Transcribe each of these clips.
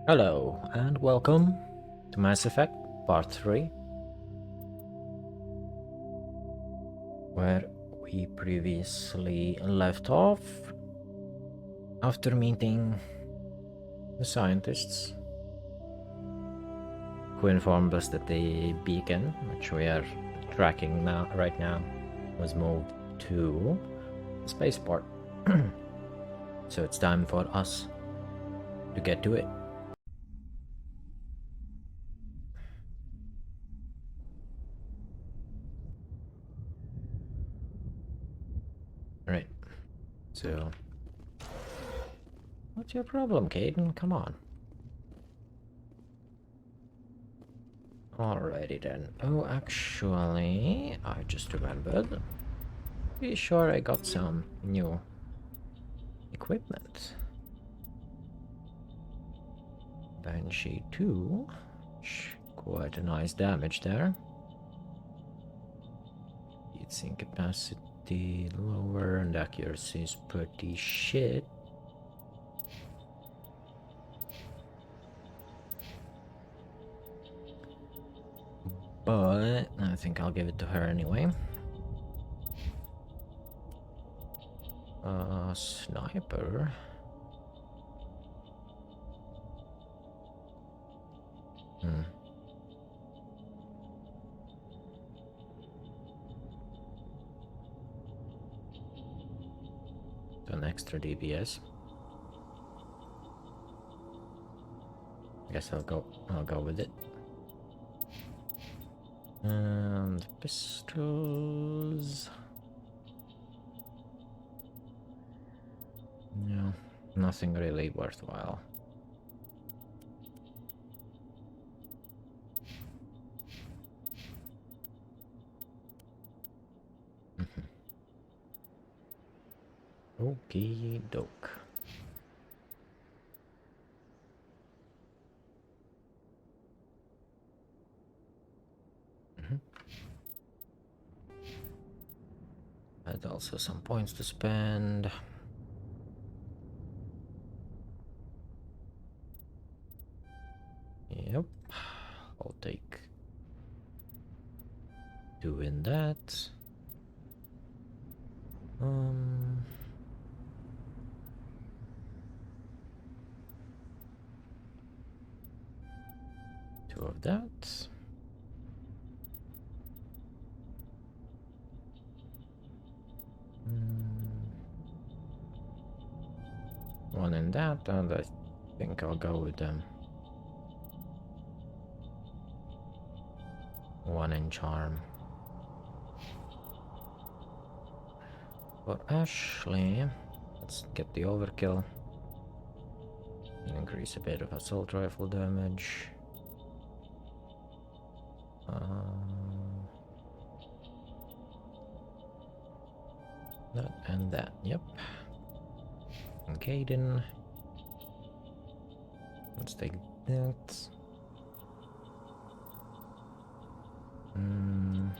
Hello and welcome to Mass Effect Part 3, where we previously left off after meeting the scientists who informed us that the beacon, which we are tracking right now, was moved to the spaceport. So it's time for us to get to it. Right. So, what's your problem, Caden? Come on. Alrighty then. Oh, actually, I just remembered. Pretty sure I got some new equipment. Banshee 2. Quite a nice damage there. Heatsink capacity lower and accuracy is pretty shit. But I think I'll give it to her anyway. Sniper. An extra DPS. Guess I'll go with it. And pistols. No, nothing really worthwhile. Okie doke. Had also some points to spend. Yep, I'll take doing that. Two of that. One in that, and I think I'll go with them. One in charm. For Ashley, let's get the overkill. Increase a bit of assault rifle damage. That and that, yep. And Caden. Let's take that. And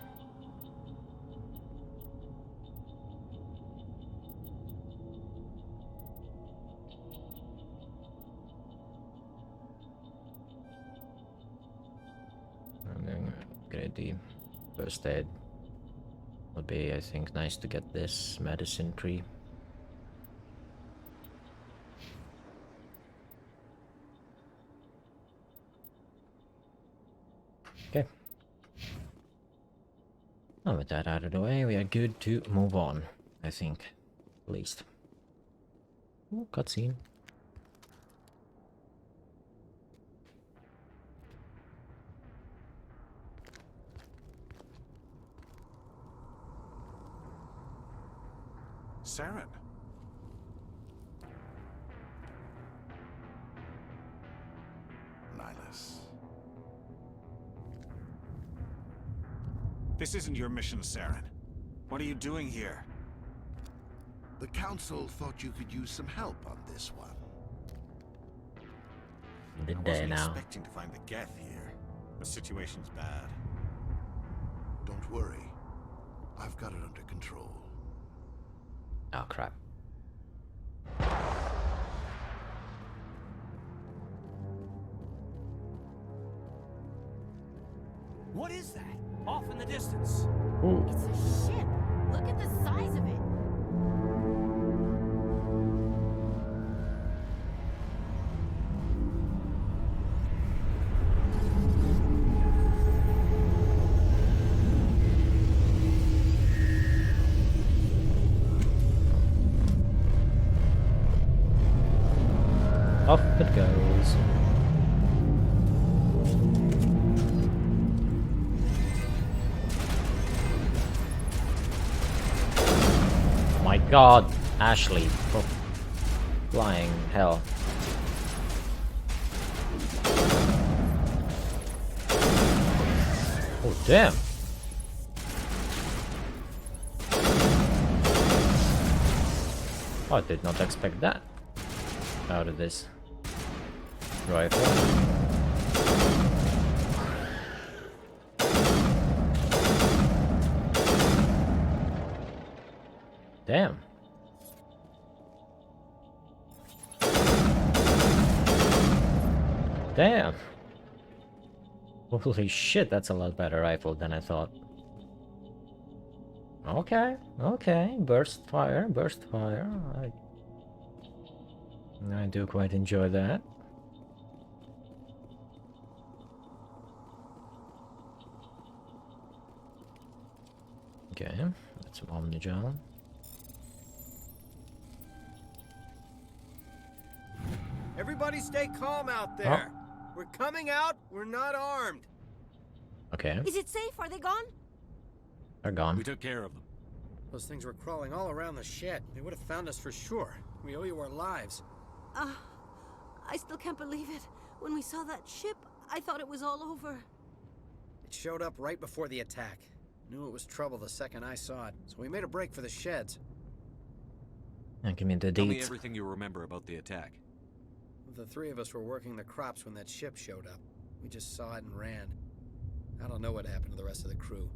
then upgrade the first aid. Would be, I think, nice to get this medicine tree. Okay. Now with that out of the way, we are good to move on, I think. At least. Ooh, cutscene. Saren. Nihilus. This isn't your mission, Saren. What are you doing here? The Council thought you could use some help on this one. The I day wasn't now. expecting to find the Geth here. The situation's bad. Don't worry. I've got it under control. Oh crap. What is that? Off in the distance. Ooh. It's a ship. Look at the size of it. Off it goes. Oh my god, Ashley. Oh, flying hell. Oh, damn. Oh, I did not expect that out of this rifle. Damn. Damn. Holy shit, that's a lot better rifle than I thought. Okay, okay. Burst fire, burst fire. I do quite enjoy that. Okay, that's some Omnigel. Everybody stay calm out there. We're coming out. We're not armed. Okay, Is it safe? Are they gone? they're gone. We took care of them. Those things were crawling all around the shed. They would have found us for sure. We owe you our lives. I still can't believe it. When we saw that ship, I thought it was all over. It showed up right before the attack. Knew it was trouble the second I saw it, so we made a break for the sheds. And give me the Tell me deets. everything you remember about the attack. The three of us were working the crops when that ship showed up. We just saw it and ran. I don't know what happened to the rest of the crew.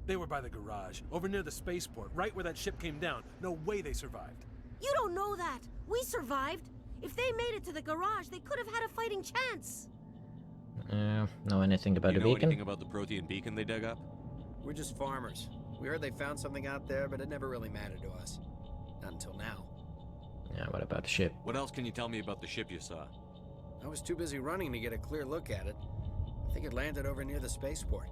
They were by the garage, over near the spaceport, right where that ship came down. No way they survived. You don't know that. We survived. If they made it to the garage, they could have had a fighting chance. Know anything about You the know beacon? anything about the protean beacon they dug up? We're just farmers. We heard they found something out there, but it never really mattered to us. Not until now. Yeah, what about the ship? What else can you tell me about the ship you saw? I was too busy running to get a clear look at it. I think it landed over near the spaceport.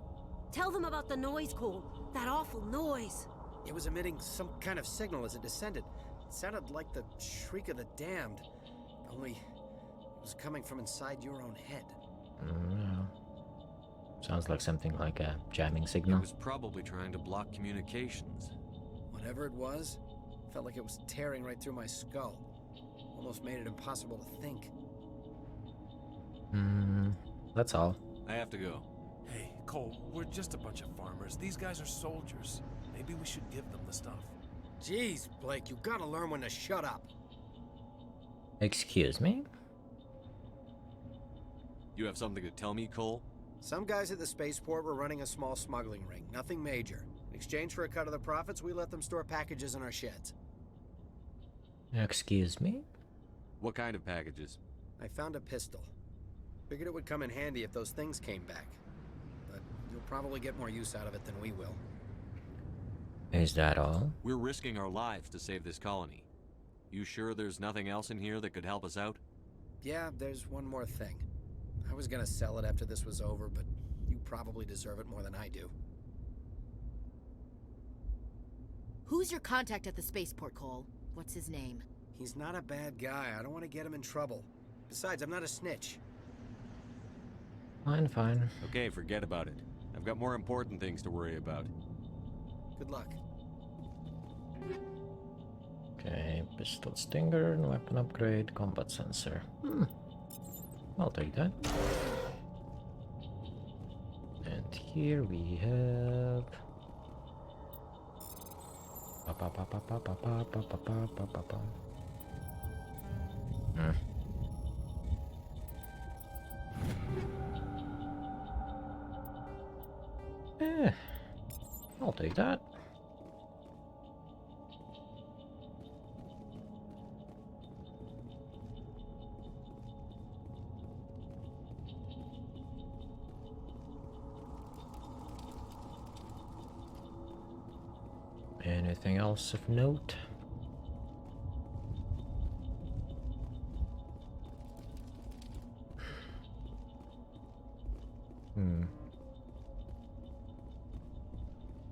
Tell them about the noise, Cole. That awful noise. It was emitting some kind of signal as it descended. It sounded like the shriek of the damned. Only it was coming from inside your own head. Sounds like something like a jamming It signal. was probably trying to block communications. Whatever it was, felt like it was tearing right through my skull. Almost made it impossible to think. That's all. I have to go. Hey, Cole, we're just a bunch of farmers. These guys are soldiers. Maybe we should give them the stuff. Jeez, Blake, you gotta learn when to shut up. Excuse me? You have something to tell me, Cole? Some guys at the spaceport were running a small smuggling ring, nothing major. In exchange for a cut of the profits, we let them store packages in our sheds. Excuse me? What kind of packages? I found a pistol. Figured it would come in handy if those things came back. But you'll probably get more use out of it than we will. Is that all? We're risking our lives to save this colony. You sure there's nothing else in here that could help us out? Yeah, there's one more thing. I was gonna sell it after this was over, but you probably deserve it more than I do. Who's your contact at the spaceport, Cole? What's his name? He's not a bad guy. I don't want to get him in trouble. Besides, I'm not a snitch. Fine, fine. Okay, forget about it. I've got more important things to worry about. Good luck. Okay, pistol stinger, weapon upgrade, combat sensor. I'll take that. And here we have... I'll take that. Anything else of note?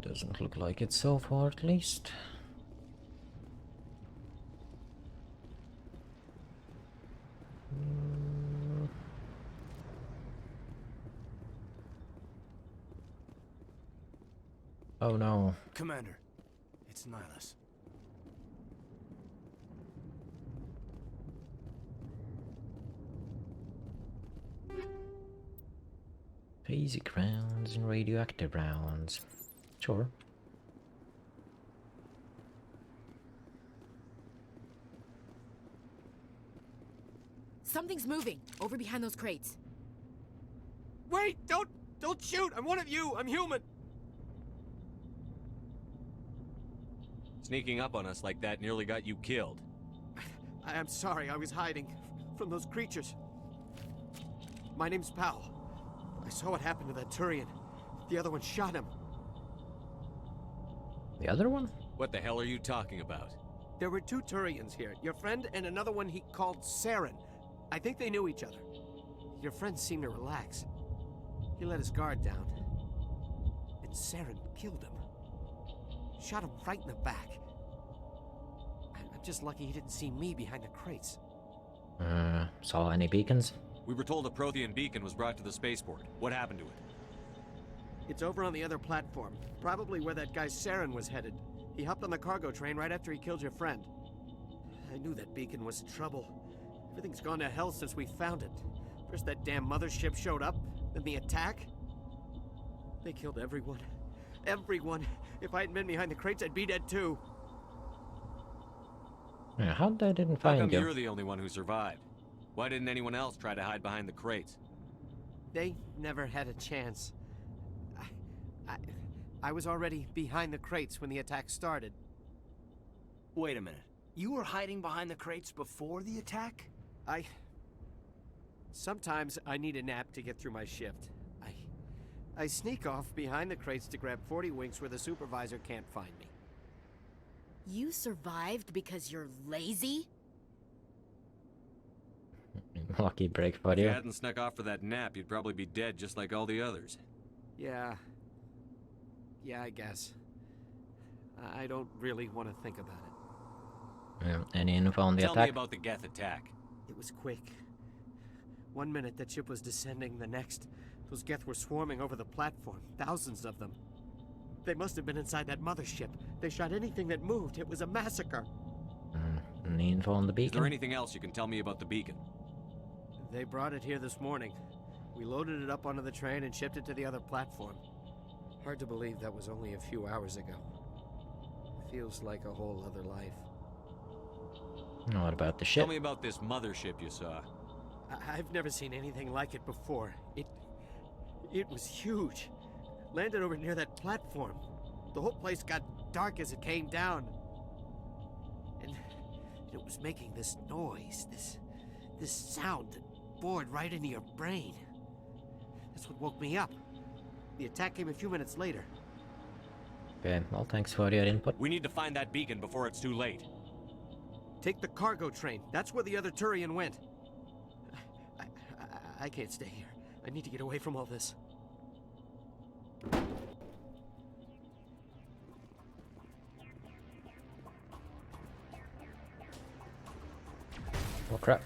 Doesn't look like it so far, at least. Oh no. Commander, it's Nihilus. Basic rounds and radioactive rounds. Sure. Something's moving over behind those crates. Wait! Don't shoot! I'm one of you! I'm human! Sneaking up on us like that nearly got you killed. I'm sorry, I was hiding from those creatures. My name's Powell. I saw what happened to that Turian. The other one shot him. The other one? What the hell are you talking about? There were two Turians here. Your friend and another one he called Saren. I think they knew each other. Your friend seemed to relax. He let his guard down. And Saren killed him. Shot him right in the back. I'm just lucky he didn't see me behind the crates. Saw any beacons? We were told a Prothean beacon was brought to the spaceport. What happened to it? It's over on the other platform. Probably where that guy Saren was headed. He hopped on the cargo train right after he killed your friend. I knew that beacon was trouble. Everything's gone to hell since we found it. First that damn mothership showed up, then the attack. They killed everyone. Everyone. If I hadn't been behind the crates, I'd be dead too. Yeah, how they didn't How find come you? you're the only one who survived? Why didn't anyone else try to hide behind the crates? They never had a chance. I was already behind the crates when the attack started. Wait a minute. You were hiding behind the crates before the attack? Sometimes I need a nap to get through my shift. I sneak off behind the crates to grab 40 winks where the supervisor can't find me. You survived because you're lazy? Lucky break for If you. you hadn't snuck off for that nap, you'd probably be dead just like all the others. Yeah, I guess. I don't really want to think about it. Any info on the Tell me attack? about the Geth attack. It was quick. 1 minute that ship was descending, the next, those Geth were swarming over the platform. Thousands of them. They must have been inside that mothership. They shot anything that moved. It was a massacre. Any info on the Is beacon? there anything else you can tell me about the beacon? They brought it here this morning. We loaded it up onto the train and shipped it to the other platform. Hard to believe that was only a few hours ago. Feels like a whole other life. What about the Tell ship? me about this mothership you saw. I've never seen anything like it before. It was huge. Landed over near that platform. The whole place got dark as it came down. And it was making this noise, this sound that bored right into your brain. That's what woke me up. The attack came a few minutes later. Okay, well, thanks for your input. We need to find that beacon before it's too late. Take the cargo train. That's where the other Turian went. I can't stay here. I need to get away from all this. Oh crap.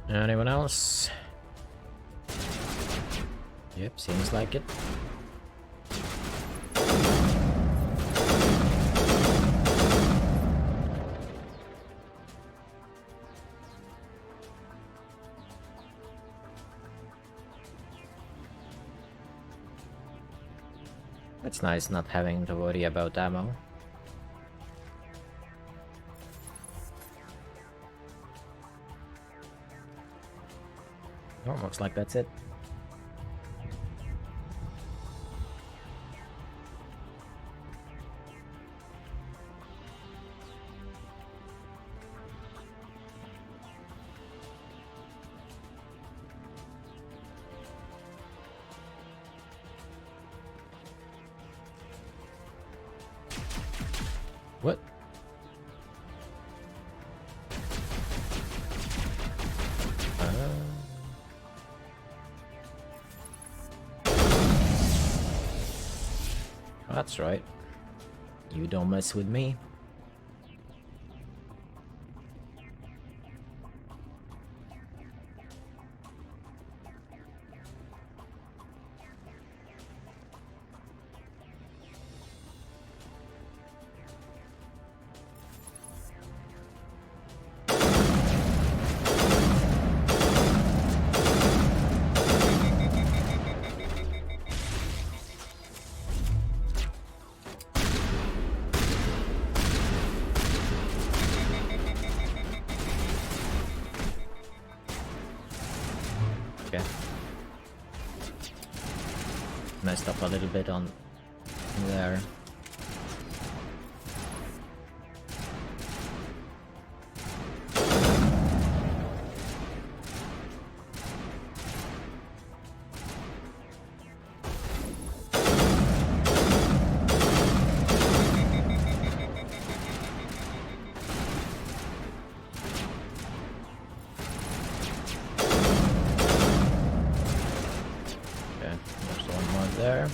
Anyone else? Yep, seems like it. It's nice not having to worry about ammo. Oh, looks like that's it. What? That's right. You don't mess with me. Okay. Messed up a little bit on there. Okay, there's one more there.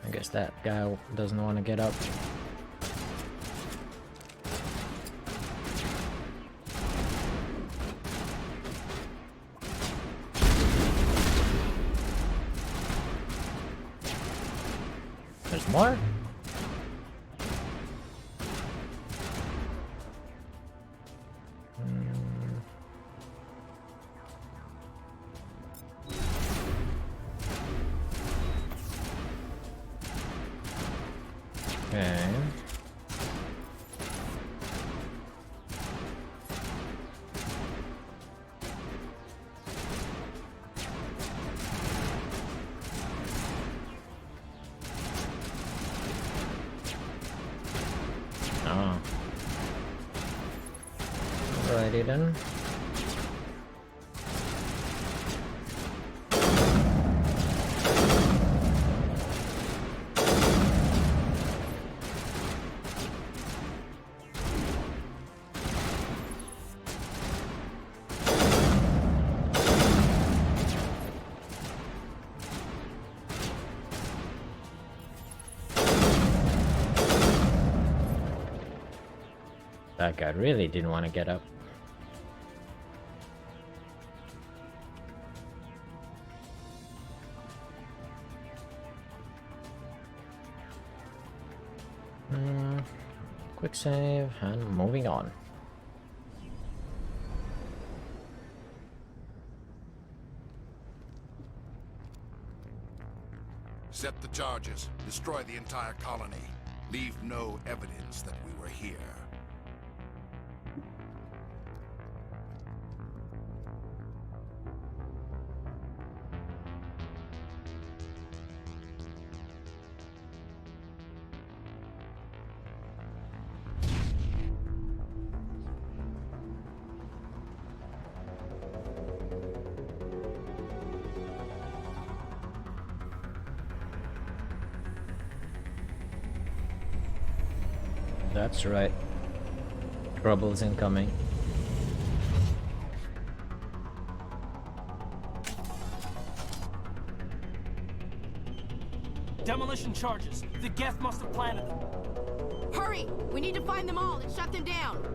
I guess that guy doesn't want to get up. There's more? Okay. Oh. Alrighty then. That guy really didn't want to get up. Quick save and moving on. Set the charges. Destroy the entire colony. Leave no evidence that we were here. That's right. Trouble's incoming. Demolition charges. The Geth must have planted them. Hurry! We need to find them all and shut them down.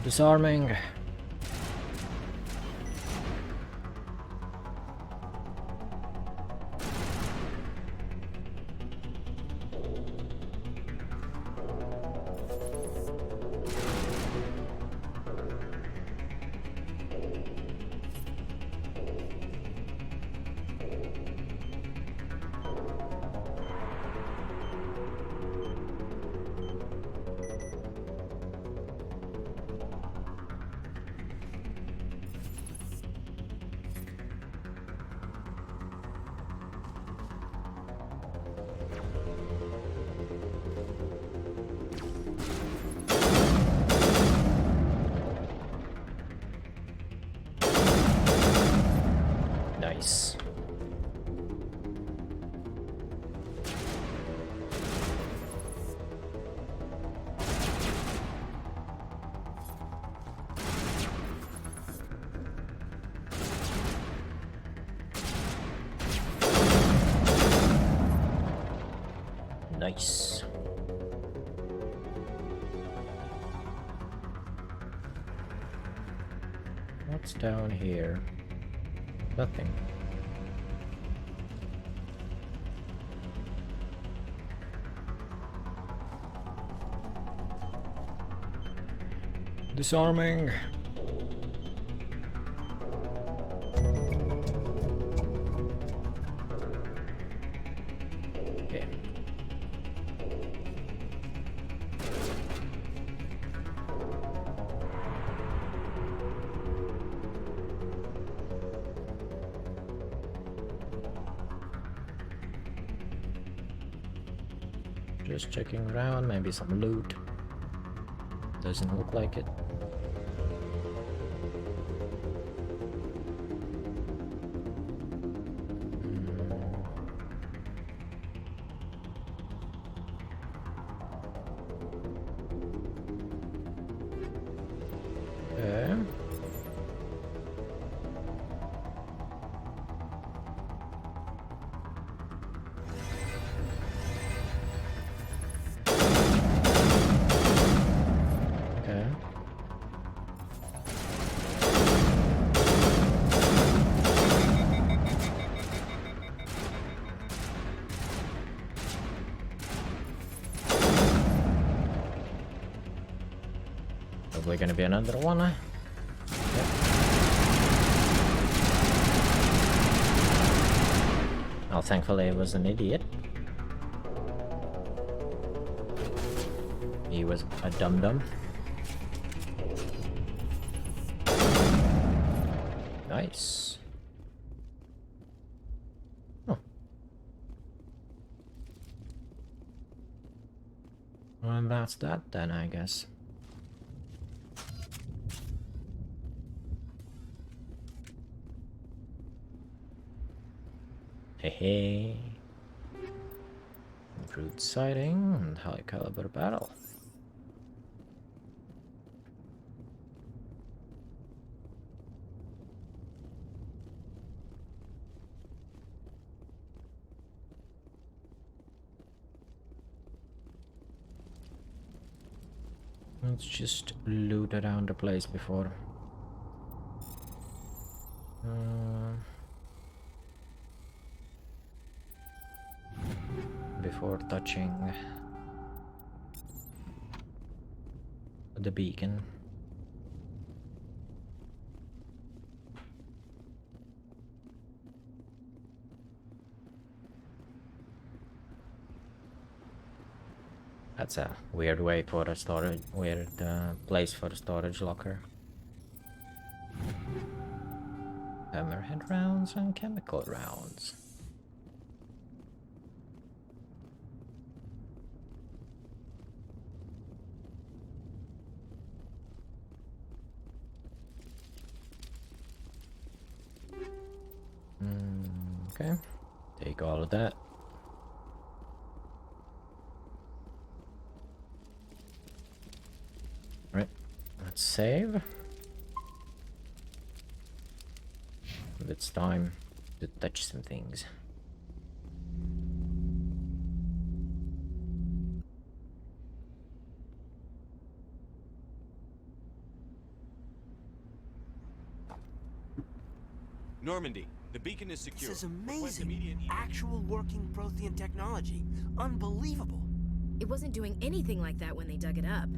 Disarming. Nice. Nice. What's down here? Nothing. Disarming. Okay. Just checking around, maybe some loot. Doesn't look like it. Okay. Okay. Probably gonna be another one. Yep. Oh, thankfully I was an idiot. He was a dum-dum. Nice. Oh. Well, that's that then, I guess. Hey hey. Improved sighting and high caliber battle. Let's just loot around the place before. Before touching the beacon. That's a weird way for a storage, weird place for a storage locker. Hammerhead rounds and chemical rounds. Okay, take all of that. Right, let's save. It's time to touch some things. Normandy, the beacon is secure. This is Request amazing. immediate- Actual working Prothean technology. Unbelievable. It wasn't doing anything like that when they dug it up.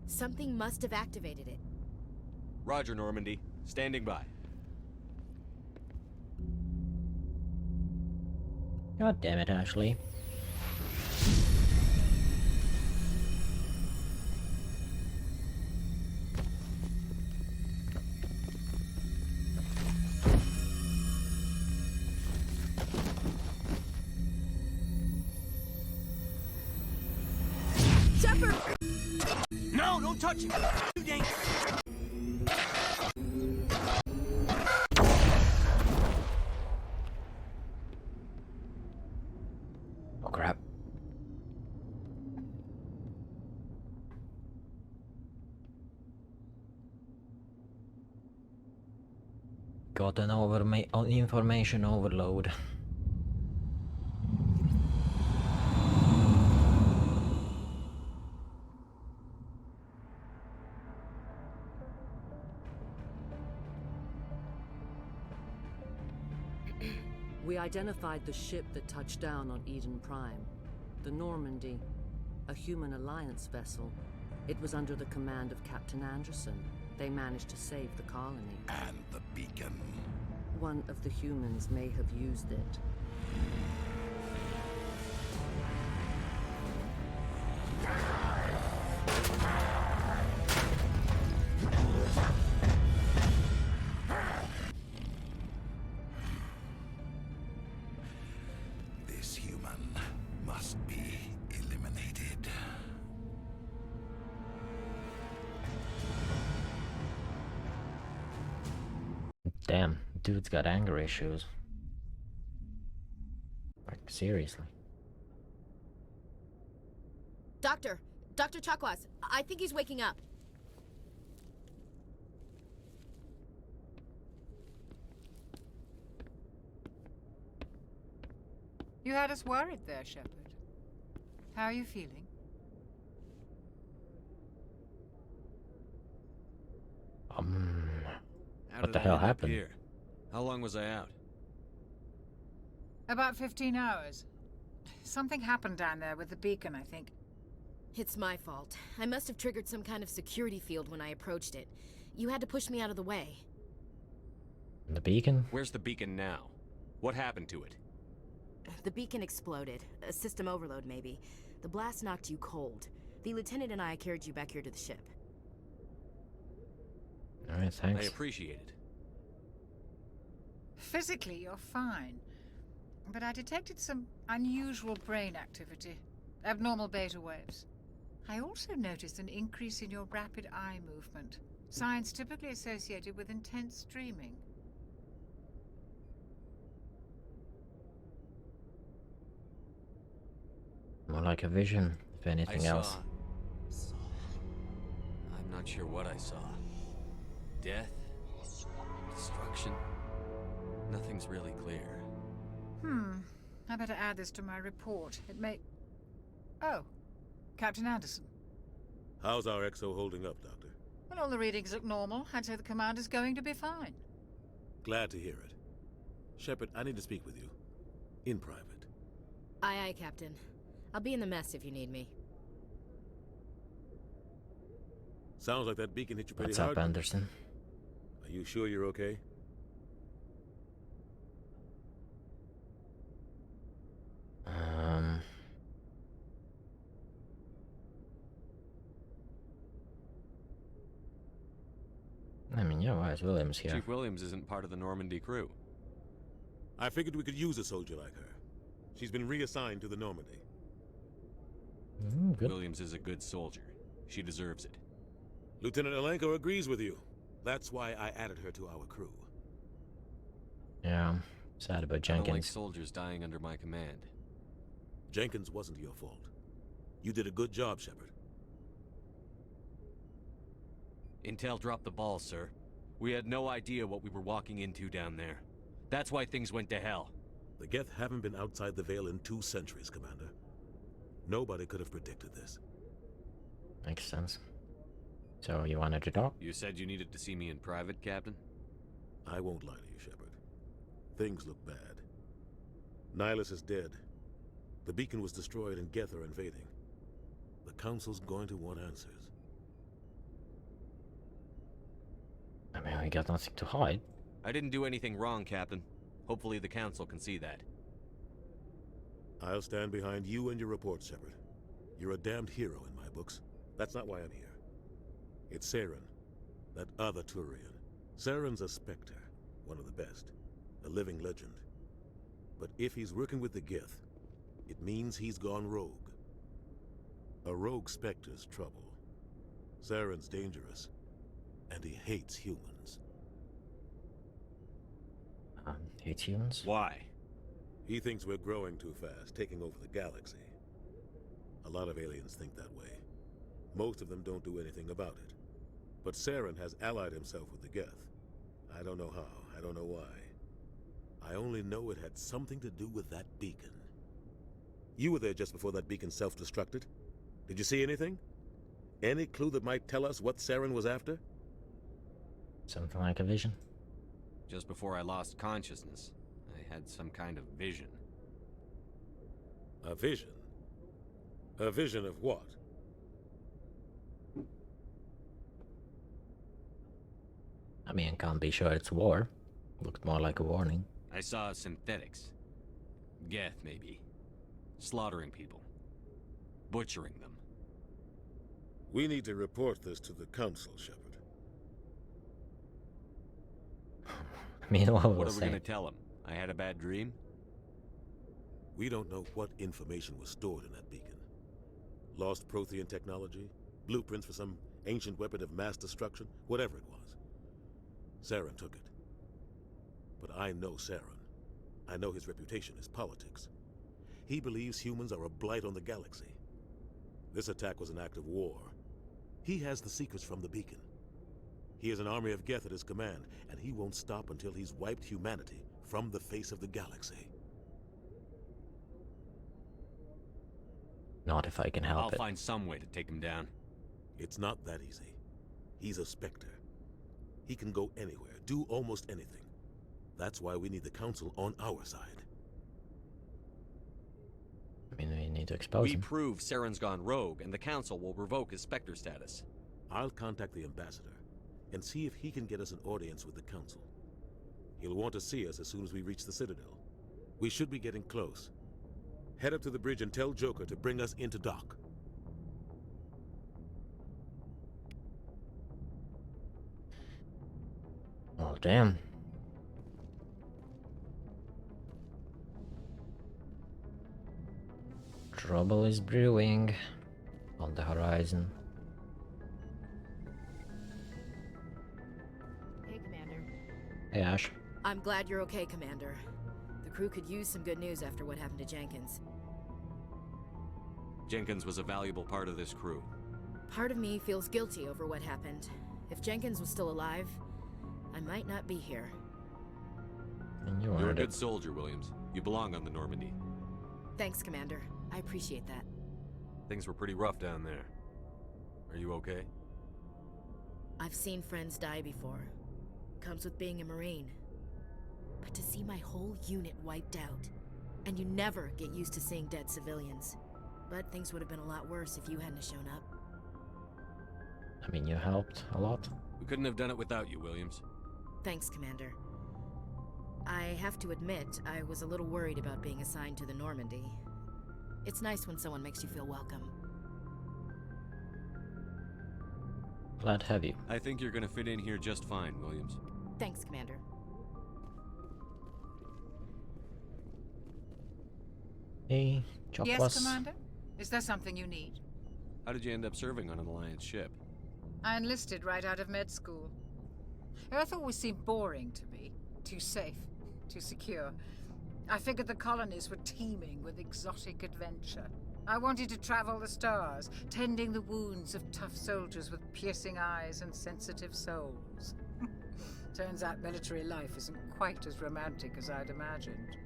Something must have activated it. Roger, Normandy. Standing by. God damn it, Ashley. Shepard! No, don't touch it. Too dangerous. Oh crap. Got an information overload. We identified the ship that touched down on Eden Prime. The Normandy, a human alliance vessel. It was under the command of Captain Anderson. They managed to save the colony. And the beacon. One of the humans may have used it. This human must be eliminated. Damn, dude's got anger issues. Like, seriously. Doctor! Dr. Chakwas, I think he's waking up. You had us worried there, Shepard. How are you feeling? How What did the I hell end up happened? here? How long was I out? About 15 hours. Something happened down there with the beacon, I think. It's my fault. I must have triggered some kind of security field when I approached it. You had to push me out of the way. The beacon? Where's the beacon now? What happened to it? The beacon exploded. A system overload, maybe. The blast knocked you cold. The lieutenant and I carried you back here to the ship. Alright, I thanks. appreciate it. Physically, you're fine. But I detected some unusual brain activity. Abnormal beta waves. I also noticed an increase in your rapid eye movement. Signs typically associated with intense dreaming. More like a vision, if anything else. I'm not sure what I saw. Death? Destruction? Nothing's really clear. I better add this to my report. It may... Oh, Captain Anderson. How's our XO holding up, Doctor? Well, all the readings look normal. I'd say the commander's going to be fine. Glad to hear it. Shepard, I need to speak with you. In private. Aye, aye, Captain. I'll be in the mess if you need me. Sounds like that beacon hit you pretty What's hard. up, Anderson? Are you sure you're okay? I mean, yeah, why is Williams here? Chief Williams isn't part of the Normandy crew. I figured we could use a soldier like her. She's been reassigned to the Normandy. Good. Williams is a good soldier. She deserves it. Lieutenant Alenko agrees with you. That's why I added her to our crew. Yeah, sad about I don't like Jenkins. soldiers dying under my command. Jenkins wasn't your fault. You did a good job, Shepard. Intel dropped the ball, sir. We had no idea what we were walking into down there. That's why things went to hell. The Geth haven't been outside the Veil in 2 centuries, Commander. Nobody could have predicted this. Makes sense. So, you wanted to talk? You said you needed to see me in private, Captain? I won't lie to you, Shepard. Things look bad. Nihilus is dead. The beacon was destroyed and Geth are invading. The Council's going to want answers. I mean, we got nothing to hide. I didn't do anything wrong, Captain. Hopefully the Council can see that. I'll stand behind you and your report, Shepard. You're a damned hero in my books. That's not why I'm here. It's Saren, that other Turian. Saren's a Spectre, one of the best, a living legend. But if he's working with the Geth, it means he's gone rogue. A rogue Spectre's trouble. Saren's dangerous, and he hates humans. Hates humans? Why? He thinks we're growing too fast, taking over the galaxy. A lot of aliens think that way. Most of them don't do anything about it. But Saren has allied himself with the Geth. I don't know how, I don't know why. I only know it had something to do with that beacon. You were there just before that beacon self-destructed. Did you see anything? Any clue that might tell us what Saren was after? Something like a vision? Just before I lost consciousness, I had some kind of vision. A vision? A vision of what? I mean, can't be sure it's war. Looked more like a warning. I saw synthetics. Geth, maybe. Slaughtering people. Butchering them. We need to report this to the Council, Shepard. I mean, what are we gonna tell him? I had a bad dream? We don't know what information was stored in that beacon. Lost Prothean technology? Blueprints for some ancient weapon of mass destruction? Whatever it was. Saren took it. But I know Saren. I know his reputation is politics. He believes humans are a blight on the galaxy. This attack was an act of war. He has the secrets from the beacon. He has an army of Geth at his command, and he won't stop until he's wiped humanity from the face of the galaxy. Not if I can help I'll it. find some way to take him down. It's not that easy. He's a Spectre. He can go anywhere, do almost anything. That's why we need the Council on our side. I mean, we need to expose him. We prove Saren's gone rogue, and the Council will revoke his Spectre status. I'll contact the Ambassador and see if he can get us an audience with the Council. He'll want to see us as soon as we reach the Citadel. We should be getting close. Head up to the bridge and tell Joker to bring us into dock. Oh, damn. Trouble is brewing on the horizon. Hey, Commander. Hey, Ash. I'm glad you're okay, Commander. The crew could use some good news after what happened to Jenkins. Jenkins was a valuable part of this crew. Part of me feels guilty over what happened. If Jenkins was still alive, I might not be here. And You're a good soldier, Williams. You belong on the Normandy. Thanks, Commander. I appreciate that. Things were pretty rough down there. Are you okay? I've seen friends die before. Comes with being a Marine. But to see my whole unit wiped out, and you never get used to seeing dead civilians. But things would have been a lot worse if you hadn't shown up. I mean, you helped a lot. We couldn't have done it without you, Williams. Thanks, Commander. I have to admit, I was a little worried about being assigned to the Normandy. It's nice when someone makes you feel welcome. Glad to have you. I think you're gonna fit in here just fine, Williams. Thanks, Commander. Hey, chop Yes, us. Commander? Is there something you need? How did you end up serving on an Alliance ship? I enlisted right out of med school. Earth always seemed boring to me. Too safe, too secure. I figured the colonies were teeming with exotic adventure. I wanted to travel the stars, tending the wounds of tough soldiers with piercing eyes and sensitive souls. Turns out military life isn't quite as romantic as I'd imagined.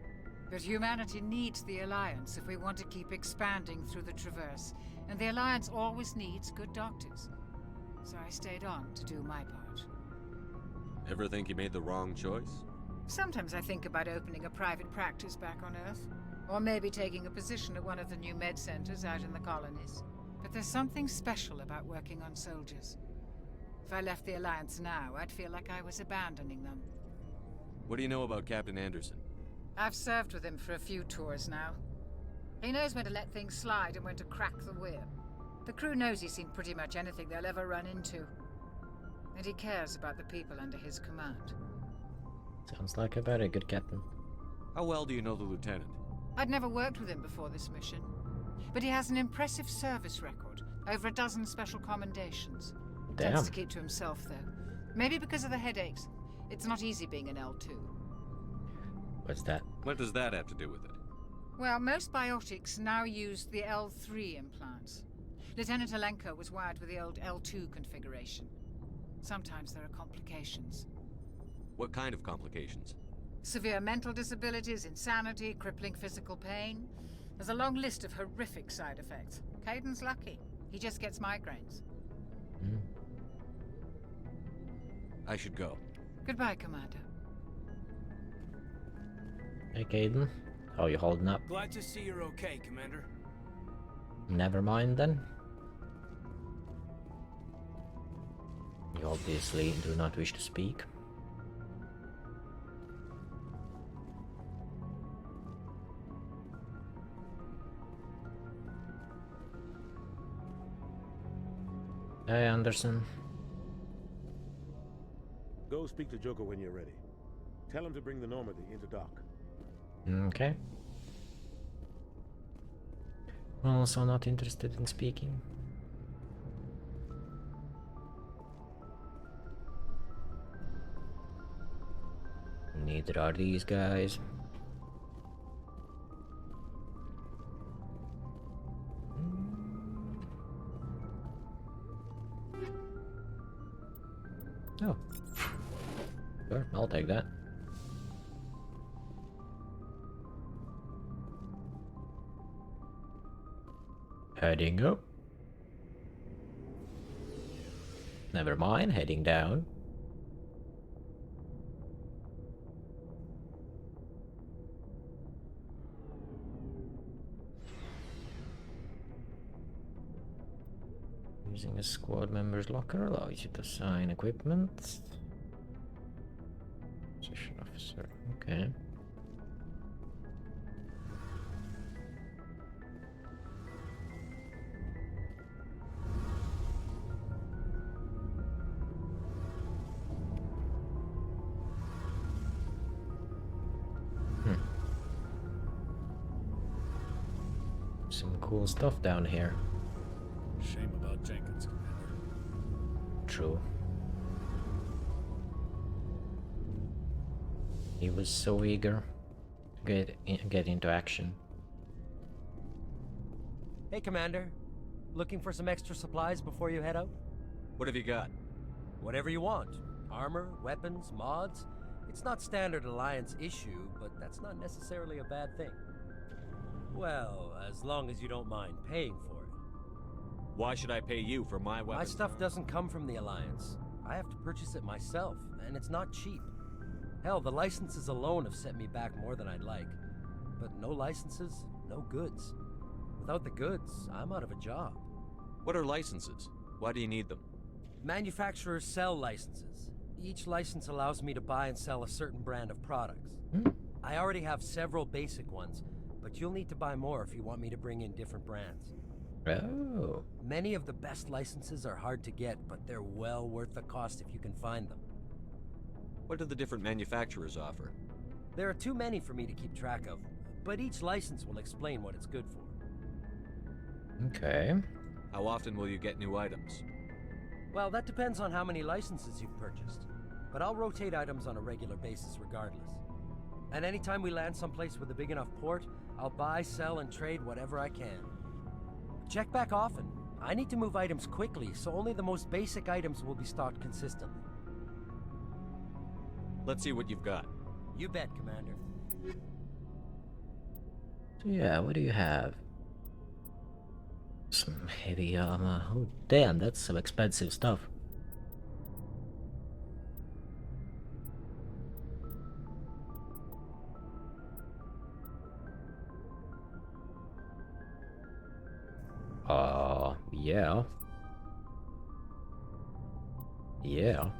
But humanity needs the Alliance if we want to keep expanding through the Traverse, and the Alliance always needs good doctors. So I stayed on to do my part. Ever think you made the wrong choice? Sometimes I think about opening a private practice back on Earth. Or maybe taking a position at one of the new med centers out in the colonies. But there's something special about working on soldiers. If I left the Alliance now, I'd feel like I was abandoning them. What do you know about Captain Anderson? I've served with him for a few tours now. He knows when to let things slide and when to crack the whip. The crew knows he's seen pretty much anything they'll ever run into. And he cares about the people under his command. Sounds like a very good captain. How well do you know the lieutenant? I'd never worked with him before this mission. But he has an impressive service record. Over a dozen special commendations. Damn. Tends to keep to himself, though. Maybe because of the headaches. It's not easy being an L2. What's that? What does that have to do with it? Well, most biotics now use the L3 implants. Lieutenant Alenko was wired with the old L2 configuration. Sometimes there are complications. What kind of complications? Severe mental disabilities, insanity, crippling physical pain. There's a long list of horrific side effects. Caden's lucky. He just gets migraines. I should go. Goodbye, Commander. Hey, Caden. How you holding up? Glad to see you're okay, Commander. Never mind then. You obviously do not wish to speak. Hey, Anderson. Go speak to Joker when you're ready. Tell him to bring the Normandy into dock. Okay. Also not interested in speaking. Neither are these guys. Oh. Sure, I'll take that. Heading up. Never mind, heading down. Using a squad member's locker allows you to assign equipment. Position officer, okay. Some cool stuff down here. Shame about Jenkins, Commander. True. He was so eager to get into action. Hey, Commander. Looking for some extra supplies before you head out? What have you got? Whatever you want. Armor, weapons, mods. It's not standard Alliance issue, but that's not necessarily a bad thing. Well, as long as you don't mind paying for it. Why should I pay you for my weapons? My stuff doesn't come from the Alliance. I have to purchase it myself, and it's not cheap. Hell, the licenses alone have set me back more than I'd like. But no licenses, no goods. Without the goods, I'm out of a job. What are licenses? Why do you need them? Manufacturers sell licenses. Each license allows me to buy and sell a certain brand of products. I already have several basic ones, but you'll need to buy more if you want me to bring in different brands. Oh. Many of the best licenses are hard to get, but they're well worth the cost if you can find them. What do the different manufacturers offer? There are too many for me to keep track of, but each license will explain what it's good for. Okay. How often will you get new items? Well, that depends on how many licenses you've purchased, but I'll rotate items on a regular basis regardless. And anytime we land someplace with a big enough port, I'll buy, sell, and trade whatever I can. Check back often. I need to move items quickly, so only the most basic items will be stocked consistently. Let's see what you've got. You bet, Commander. So yeah, what do you have? Some heavy armor. Oh damn, that's some expensive stuff. Yeah. Yeah.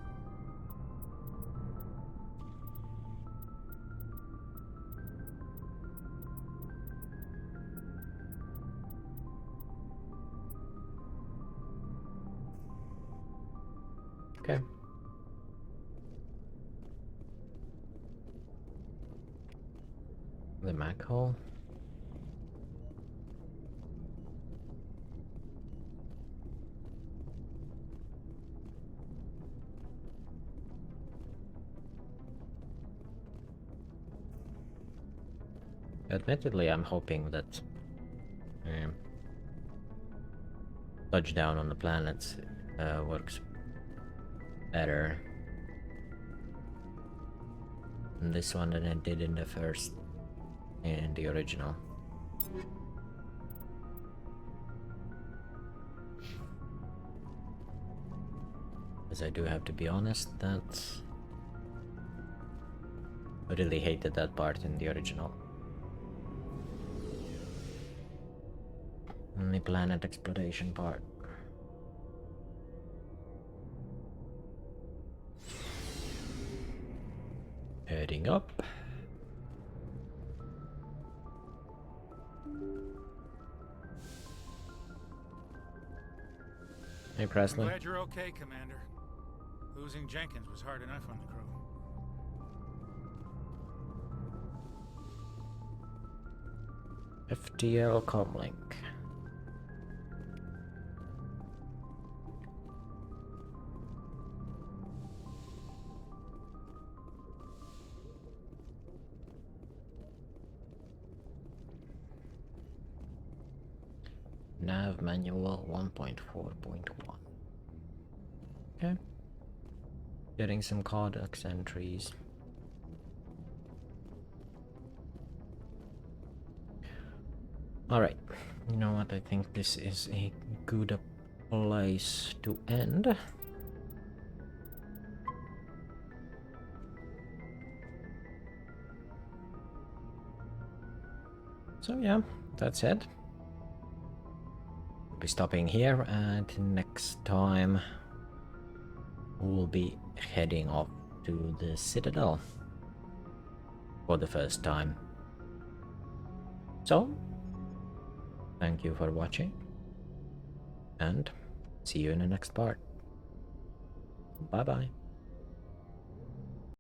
Okay. The Mac hole. Admittedly, I'm hoping that touchdown on the planets works better in this one than it did in the first, in the original. Because I do have to be honest that I really hated that part in the original. And the planet exploration part. Heading up. Hey, Presley. I'm glad you're okay, Commander. Losing Jenkins was hard enough on the crew. FTL comlink. Nav manual 1.4.1. Okay. Getting some codex entries. Alright. You know what? I think this is a good place to end. So yeah, that's it. Be stopping here, and next time we'll be heading off to the Citadel for the first time. So, thank you for watching, and see you in the next part. Bye bye.